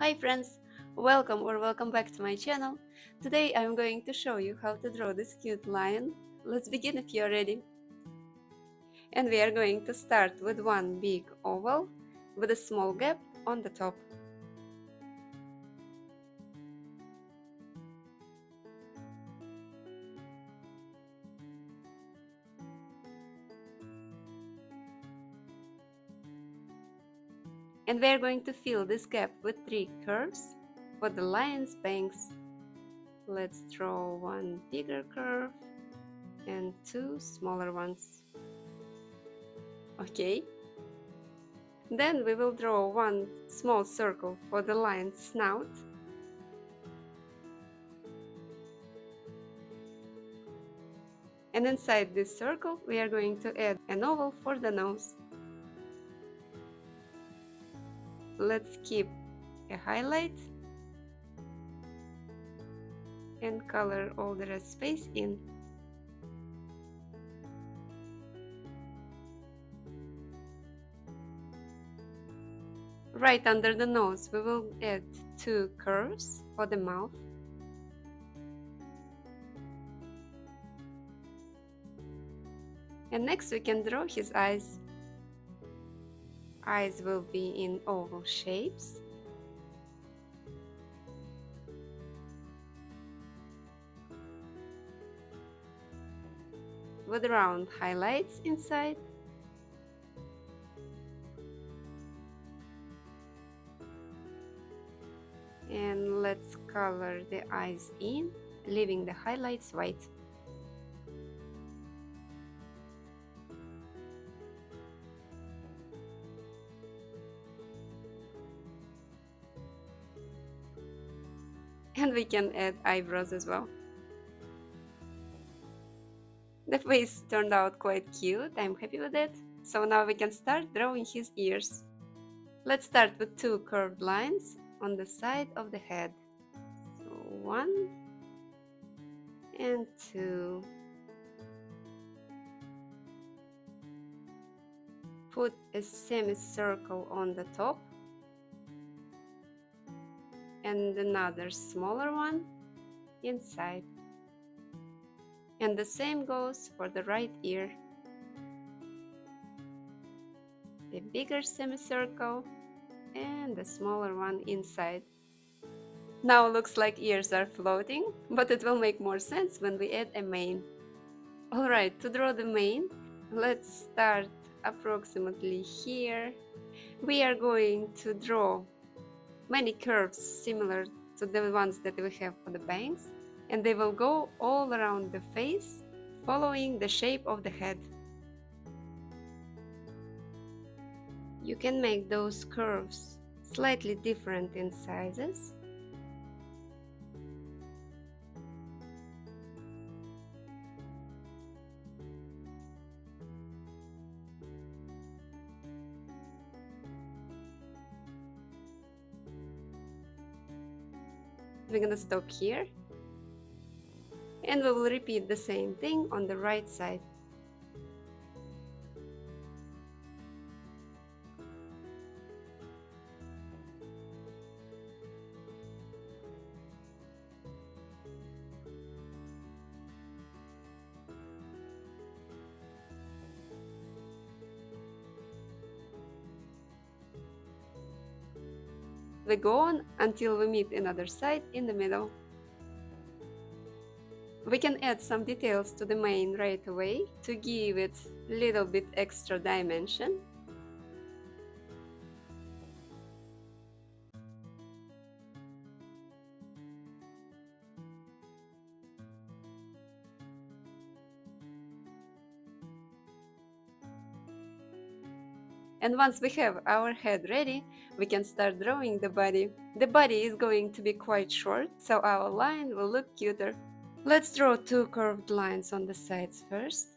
Hi friends! Welcome back to my channel. Today I'm going to show you how to draw this cute lion. Let's begin if you're ready. And we are going to start with one big oval with a small gap on the top. And we are going to fill this gap with 3 curves for the lion's bangs. Let's draw one bigger curve and 2 smaller ones. Okay. Then we will draw one small circle for the lion's snout. And inside this circle we are going to add an oval for the nose. Let's keep a highlight and color all the rest space in. Right under the nose we will add 2 curves for the mouth. And next we can draw his eyes. Eyes will be in oval shapes. With round highlights inside. And let's color the eyes in, leaving the highlights white. And we can add eyebrows as well. The face turned out quite cute, I'm happy with it. So now we can start drawing his ears. Let's start with 2 curved lines on the side of the head. So 1 and 2. Put a semicircle on the top and another smaller one inside. And the same goes for the right ear. A bigger semicircle and a smaller one inside. Now looks like ears are floating, but it will make more sense when we add a mane. Alright, to draw the mane, let's start approximately here. We are going to draw many curves similar to the ones that we have for the bangs, and they will go all around the face, following the shape of the head. You can make those curves slightly different in sizes. We're gonna stop here, and we will repeat the same thing on the right side. We go on until we meet another side in the middle. We can add some details to the mane right away to give it a little bit extra dimension. And once we have our head ready, we can start drawing the body. The body is going to be quite short, so our line will look cuter. Let's draw 2 curved lines on the sides first.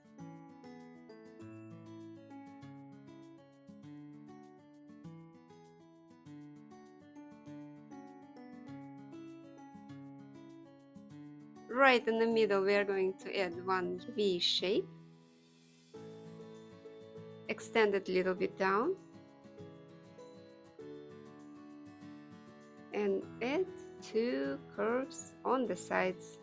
Right in the middle we are going to add one V shape. Extend it a little bit down. and add 2 curves on the sides.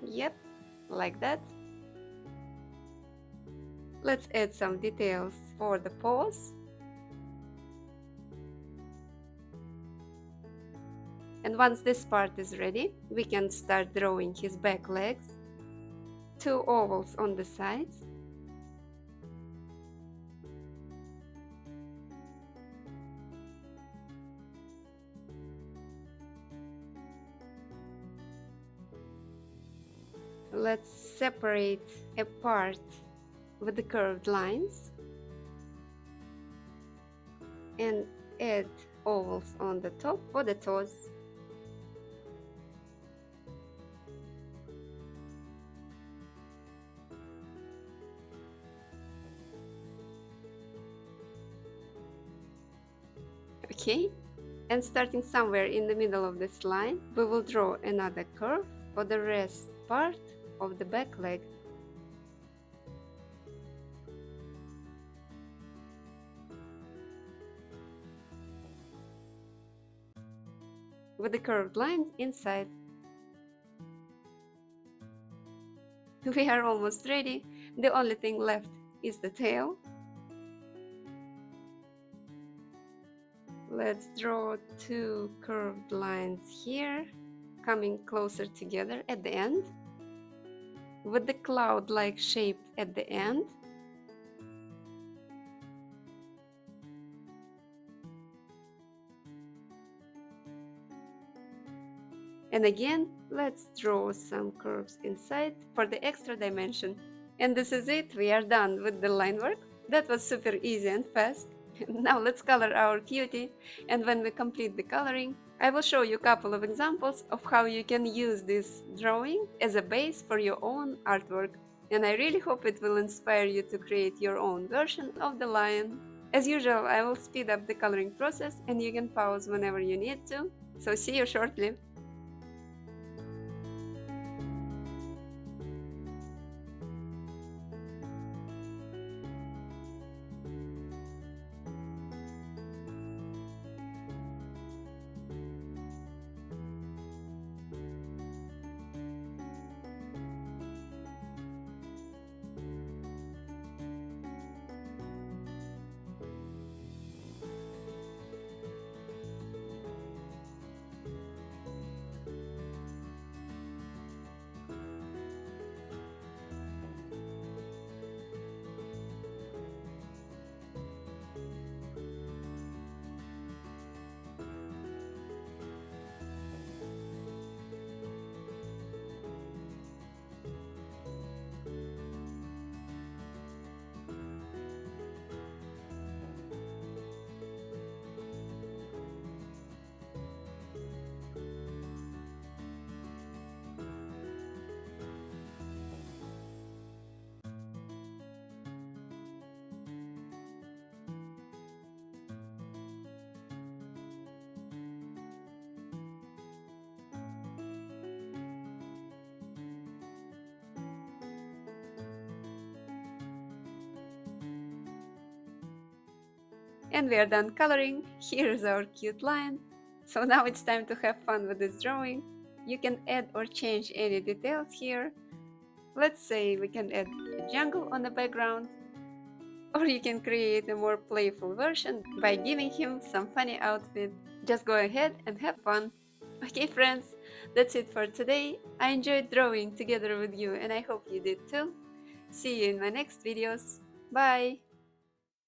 Yep, like that. Let's add some details for the paws. And once this part is ready, we can start drawing his back legs. 2 ovals on the sides. Let's separate a part with the curved lines and add ovals on the top for the toes. Okay, and starting somewhere in the middle of this line, we will draw another curve for the rest part of the back leg. With the curved lines inside. We are almost ready. The only thing left is the tail. Let's draw 2 curved lines here, coming closer together at the end, with the cloud-like shape at the end. And again, let's draw some curves inside for the extra dimension. And this is it, we are done with the line work. That was super easy and fast. Now let's color our cutie, and when we complete the coloring, I will show you a couple of examples of how you can use this drawing as a base for your own artwork. And I really hope it will inspire you to create your own version of the lion. As usual, I will speed up the coloring process and you can pause whenever you need to. So see you shortly. And we are done coloring. Here's our cute lion. So now it's time to have fun with this drawing. You can add or change any details here. Let's say we can add a jungle on the background. Or you can create a more playful version by giving him some funny outfit. Just go ahead and have fun. Okay friends, that's it for today. I enjoyed drawing together with you and I hope you did too. See you in my next videos. Bye!